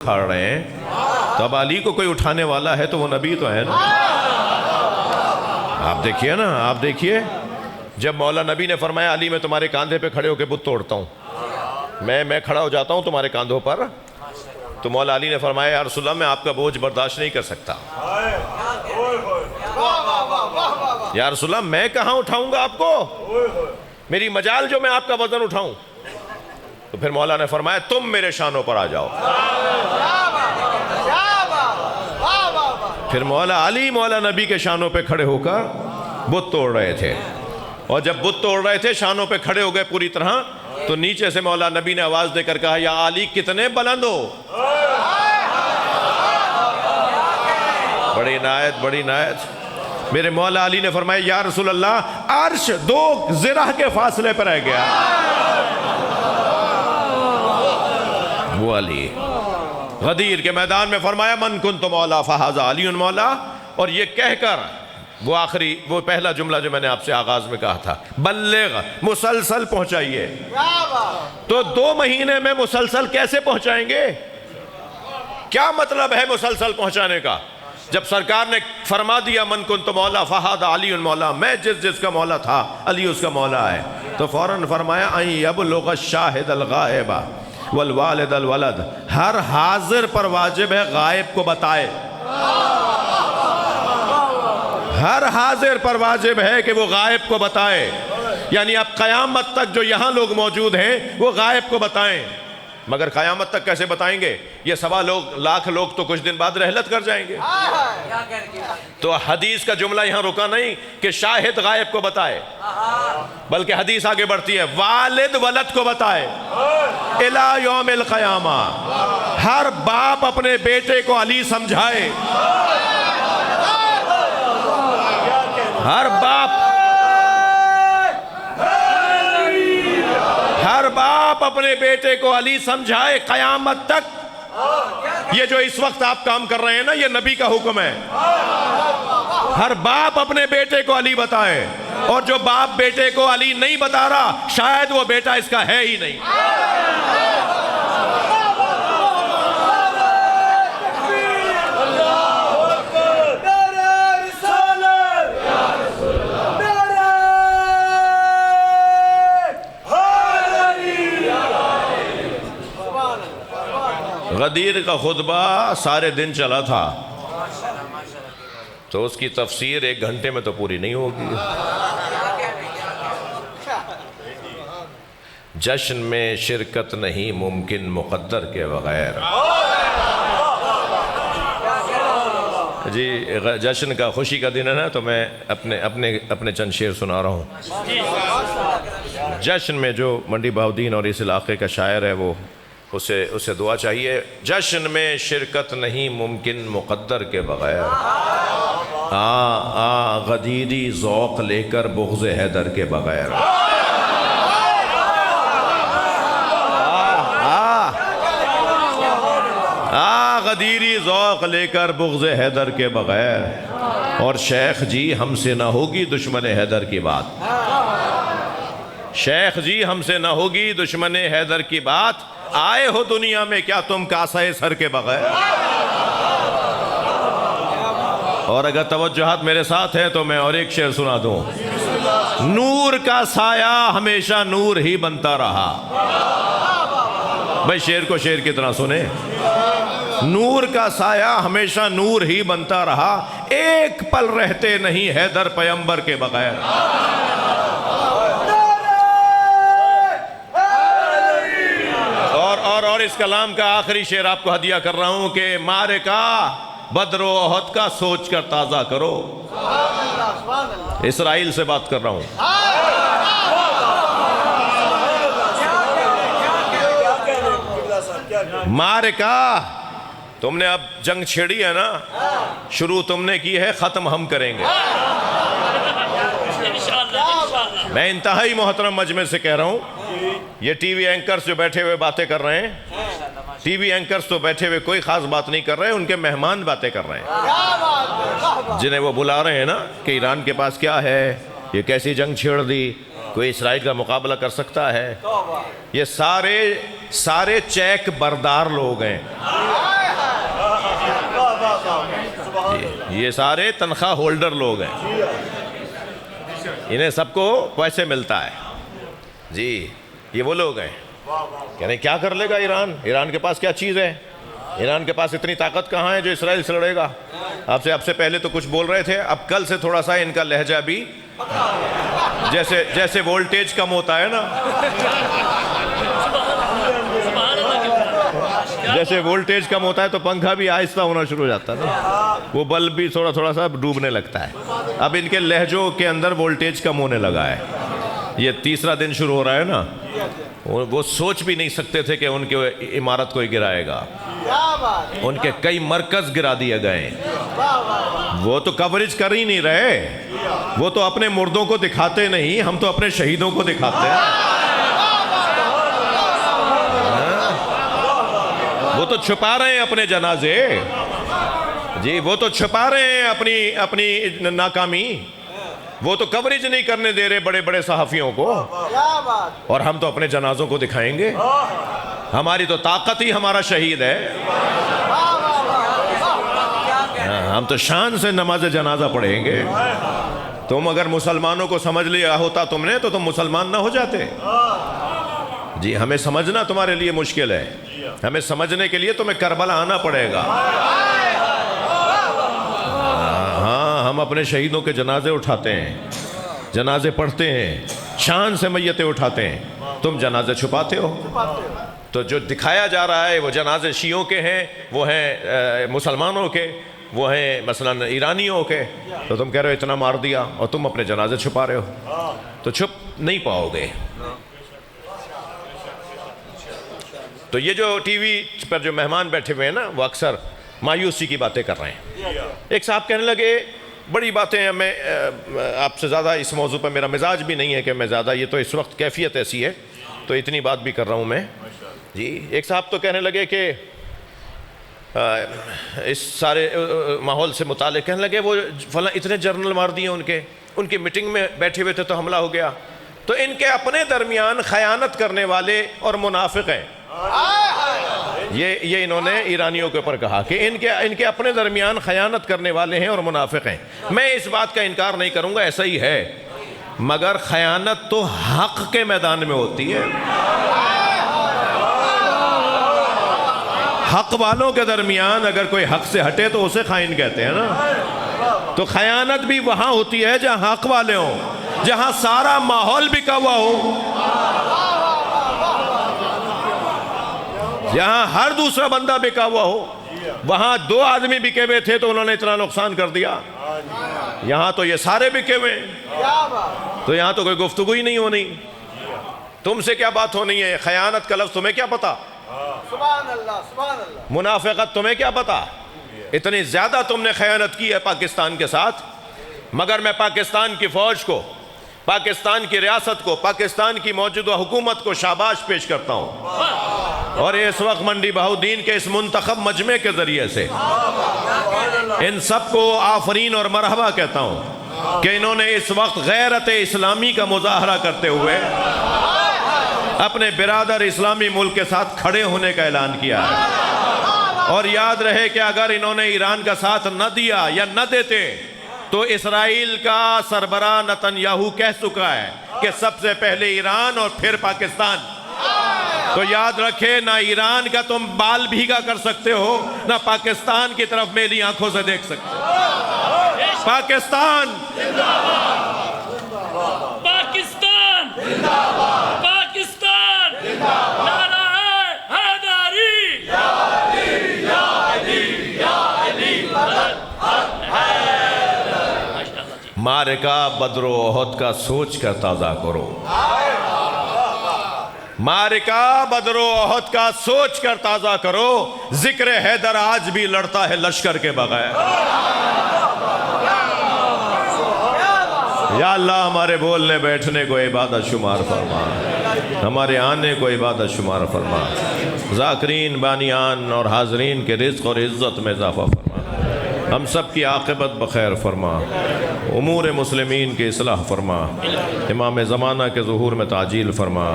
اکھاڑ رہے ہیں، تو اب علی کو کوئی اٹھانے والا ہے تو وہ نبی تو ہے نا۔ آپ دیکھیے نا، آپ دیکھیے جب مولا نبی نے فرمایا علی میں تمہارے کاندھے پہ کھڑے ہو کے بت توڑتا ہوں، میں کھڑا ہو جاتا ہوں تمہارے کاندھوں پر، تو مولا علی نے فرمایا یا رسول اللہ میں آپ کا بوجھ برداشت نہیں کر سکتا۔ یا رسول اللہ میں کہاں اٹھاؤں گا آپ کو، میری مجال جو میں آپ کا وزن اٹھاؤں۔ تو پھر مولا نے فرمایا تم میرے شانوں پر آ جاؤ۔ پھر مولا علی مولا نبی کے شانوں پہ کھڑے ہو کر بت توڑ رہے تھے، اور جب بت توڑ رہے تھے شانوں پہ کھڑے ہو گئے پوری طرح، تو نیچے سے مولا نبی نے آواز دے کر کہا یا علی کتنے بلند ہو۔ بڑی عنایت، بڑی عنایت۔ میرے مولا علی نے فرمایا یا رسول اللہ عرش 2 ذرہ کے فاصلے پر رہ گیا۔ وہ علی غدیر کے میدان میں فرمایا من کنت مولا فہذا علی مولا، اور یہ کہہ کر وہ پہلا جملہ جو میں نے آپ سے آغاز میں کہا تھا بلغ، مسلسل پہنچائیے۔ تو 2 مہینے میں مسلسل کیسے پہنچائیں گے؟ کیا مطلب ہے مسلسل پہنچانے کا؟ جب سرکار نے فرما دیا من کنت مولا فہذا علی مولا، میں جس کا مولا تھا علی اس کا مولا ہے، تو فوراً فرمایا ان یبلغ الشاہد الغائب والوالد الولد، ہر حاضر پر واجب ہے غائب کو بتائے۔ ہر حاضر پر واجب ہے کہ وہ غائب کو بتائے، یعنی اب قیامت تک جو یہاں لوگ موجود ہیں وہ غائب کو بتائیں۔ مگر قیامت تک کیسے بتائیں گے؟ یہ 1.25 لاکھ لوگ تو کچھ دن بعد رحلت کر جائیں گے۔ تو حدیث کا جملہ یہاں رکا نہیں کہ شاہد غائب کو بتائے، بلکہ حدیث آگے بڑھتی ہے والد ولد کو بتائے الی یوم القیامہ۔ ہر باپ اپنے بیٹے کو علی سمجھائے، ہر باپ اپنے بیٹے کو علی سمجھائے قیامت تک۔ یہ جو اس وقت آپ کام کر رہے ہیں نا، یہ نبی کا حکم ہے۔ ہر باپ اپنے بیٹے کو علی بتائے، اور جو باپ بیٹے کو علی نہیں بتا رہا شاید وہ بیٹا اس کا ہے ہی نہیں۔ غدیر کا خطبہ سارے دن چلا تھا، تو اس کی تفسیر 1 گھنٹے میں تو پوری نہیں ہوگی۔ جشن میں شرکت نہیں ممکن مقدر کے بغیر۔ جی جشن کا خوشی کا دن ہے نا، تو میں اپنے چند شعر سنا رہا ہوں۔ جشن میں جو منڈی بہاؤدین اور اس علاقے کا شاعر ہے وہ اسے دعا چاہیے۔ جشن میں شرکت نہیں ممکن مقدر کے بغیر، غدیری ذوق لے کر بغض حیدر کے بغیر۔ غدیری ذوق لے کر بغض حیدر کے بغیر، اور شیخ جی ہم سے نہ ہوگی دشمن حیدر کی بات۔ شیخ جی ہم سے نہ ہوگی دشمن حیدر کی بات، آئے ہو دنیا میں کیا تم کاسہ سر کے بغیر۔ اور اگر توجہات میرے ساتھ ہے تو میں اور ایک شعر سنا دوں۔ نور کا سایہ ہمیشہ نور ہی بنتا رہا۔ بھائی شعر کو شعر کی طرح سنیں۔ نور کا سایہ ہمیشہ نور ہی بنتا رہا، ایک پل رہتے نہیں حیدر پیغمبر کے بغیر۔ اور اس کلام کا آخری شعر آپ کو ہدیہ کر رہا ہوں کہ معرکہ بدر و احد کا سوچ کر تازہ کرو۔ اسرائیل سے بات کر رہا ہوں۔ معرکہ تم نے اب جنگ چھیڑی ہے نا، شروع تم نے کی ہے، ختم ہم کریں گے۔ میں انتہائی محترم مجمع سے کہہ رہا ہوں، یہ ٹی وی اینکرز جو بیٹھے ہوئے باتیں کر رہے ہیں، ٹی وی اینکرز تو بیٹھے ہوئے کوئی خاص بات نہیں کر رہے ہیں، ان کے مہمان باتیں کر رہے ہیں، جنہیں وہ بلا رہے ہیں نا کہ ایران کے پاس کیا ہے، یہ کیسی جنگ چھیڑ دی، کوئی اسرائیل کا مقابلہ کر سکتا ہے۔ یہ سارے چیک بردار لوگ ہیں۔ یہ سارے تنخواہ ہولڈر لوگ ہیں، انہیں سب کو پیسے ملتا ہے جی، یہ وہ لوگ ہیں۔ کہہ رہے کیا کر لے گا ایران؟ ایران کے پاس کیا چیز ہے؟ ایران کے پاس اتنی طاقت کہاں ہے جو اسرائیل سے لڑے گا؟ آپ سے پہلے تو کچھ بول رہے تھے، اب کل سے تھوڑا سا ان کا لہجہ بھی جیسے وولٹیج کم ہوتا ہے نا، جیسے وولٹیج کم ہوتا ہے تو پنکھا بھی آہستہ ہونا شروع ہو جاتا ہے نا، وہ بلب بھی تھوڑا سا ڈوبنے لگتا ہے۔ اب ان کے لہجوں کے اندر وولٹیج کم ہونے لگا ہے۔ یہ تیسرا دن شروع ہو رہا ہے نا، وہ سوچ بھی نہیں سکتے تھے کہ ان کے عمارت کوئی گرائے گا، ان کے کئی مرکز گرا دیے گئے۔ وہ تو کوریج کر ہی نہیں رہے، وہ تو اپنے مردوں کو دکھاتے نہیں، ہم تو اپنے شہیدوں کو دکھاتے ہیں۔ وہ تو چھپا رہے ہیں اپنے جنازے جی، وہ تو چھپا رہے ہیں اپنی ناکامی، وہ تو کوریج نہیں کرنے دے رہے بڑے بڑے صحافیوں کو، اور ہم تو اپنے جنازوں کو دکھائیں گے۔ ہماری تو طاقت ہی ہمارا شہید ہے، ہم تو شان سے نماز جنازہ پڑھیں گے۔ تم اگر مسلمانوں کو سمجھ لیا ہوتا تم نے تو تم مسلمان نہ ہو جاتے جی۔ ہمیں سمجھنا تمہارے لیے مشکل ہے، ہمیں سمجھنے کے لیے تمہیں کربلا آنا پڑے گا۔ ہاں، ہم اپنے شہیدوں کے جنازے اٹھاتے ہیں، جنازے پڑھتے ہیں، شان سے میتیں اٹھاتے ہیں، تم جنازے چھپاتے ہو۔ تو جو دکھایا جا رہا ہے وہ جنازے شیعوں کے ہیں، وہ ہیں مسلمانوں کے، وہ ہیں مثلا ایرانیوں کے، تو تم کہہ رہے ہو اتنا مار دیا اور تم اپنے جنازے چھپا رہے ہو، تو چھپ نہیں پاؤ گے۔ تو یہ جو ٹی وی پر جو مہمان بیٹھے ہوئے ہیں نا، وہ اکثر مایوسی کی باتیں کر رہے ہیں۔ ایک صاحب کہنے لگے بڑی باتیں ہیں، میں آپ سے زیادہ اس موضوع پر میرا مزاج بھی نہیں ہے کہ میں زیادہ، یہ تو اس وقت کیفیت ایسی ہے تو اتنی بات بھی کر رہا ہوں میں جی۔ ایک صاحب تو کہنے لگے کہ اس سارے ماحول سے متعلق کہنے لگے وہ فلاں اتنے جرنل مار دیے ان کی میٹنگ میں بیٹھے ہوئے تھے تو حملہ ہو گیا، تو ان کے اپنے درمیان خیانت کرنے والے اور منافق ہیں۔ یہ انہوں نے ایرانیوں کے اوپر کہا کہ ان کے اپنے درمیان خیانت کرنے والے ہیں اور منافق ہیں۔ میں اس بات کا انکار نہیں کروں گا، ایسا ہی ہے، مگر خیانت تو حق کے میدان میں ہوتی ہے۔ حق والوں کے درمیان اگر کوئی حق سے ہٹے تو اسے خائن کہتے ہیں نا۔ تو خیانت بھی وہاں ہوتی ہے جہاں حق والے ہوں، جہاں سارا ماحول بکا ہوا ہو، جہاں ہر دوسرا بندہ بکا ہوا ہو۔ وہاں 2 آدمی بکے ہوئے تھے تو انہوں نے اتنا نقصان کر دیا، یہاں تو یہ سارے بکے ہوئے ہیں، تو یہاں تو کوئی گفتگو ہی نہیں ہونی۔ تم سے کیا بات ہونی ہے؟ خیانت کا لفظ تمہیں کیا پتا؟ سبحان اللہ، سبحان اللہ۔ منافقت تمہیں کیا پتا؟ اتنی زیادہ تم نے خیانت کی ہے پاکستان کے ساتھ، مگر میں پاکستان کی فوج کو، پاکستان کی ریاست کو، پاکستان کی موجودہ حکومت کو شاباش پیش کرتا ہوں، اور اس وقت منڈی بہاؤدین کے اس منتخب مجمع کے ذریعے سے ان سب کو آفرین اور مرحبا کہتا ہوں کہ انہوں نے اس وقت غیرت اسلامی کا مظاہرہ کرتے ہوئے اپنے برادر اسلامی ملک کے ساتھ کھڑے ہونے کا اعلان کیا ہے۔ اور یاد رہے کہ اگر انہوں نے ایران کا ساتھ نہ دیا یا نہ دیتے تو اسرائیل کا سربراہ نتن یاہو کہہ چکا ہے کہ سب سے پہلے ایران اور پھر پاکستان۔ تو یاد رکھے، نہ ایران کا تم بال بھیگا کر سکتے ہو، نہ پاکستان کی طرف میری آنکھوں سے دیکھ سکتے ہو۔ پاکستان پاکستان پاکستان، نعرہ حیدری، یا علی یا علی یا علی، معرکہ بدر و احد کا سوچ کر تازہ کرو، معرکہ بدر و احد کا سوچ کر تازہ کرو، ذکر حیدر آج بھی لڑتا ہے لشکر کے بغیر۔ یا اللہ ہمارے بولنے بیٹھنے کو عبادت شمار فرما، ہمارے آنے کو عبادت شمار فرما، ذاکرین بانیان اور حاضرین کے رزق اور عزت میں اضافہ فرما، ہم سب کی عاقبت بخیر فرما، امور مسلمین کی اصلاح فرما، امام زمانہ کے ظہور میں تعجیل فرما،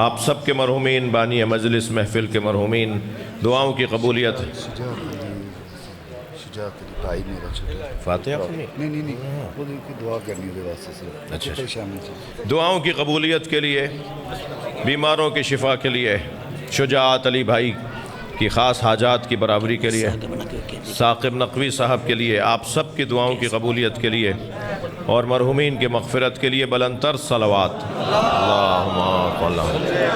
آپ سب کے مرحومین، بانی مجلس محفل کے مرحومین، دعاؤں کی قبولیت شجاعت علی بھائی میرا چھوٹا فاتحہ سنی نہیں وہ کی دعا کرنی ہے واسطے سے اچھا۔ شامل سے دعاؤں کی قبولیت کے لیے، بیماروں کی شفا کے لیے، شجاعت علی بھائی کی خاص حاجات کی برابری کے لیے، ثاقب نقوی صاحب کے لیے، آپ سب کی دعاؤں کی قبولیت کے لیے اور مرحومین کے مغفرت کے لیے بلند تر صلوات اللہم صل علی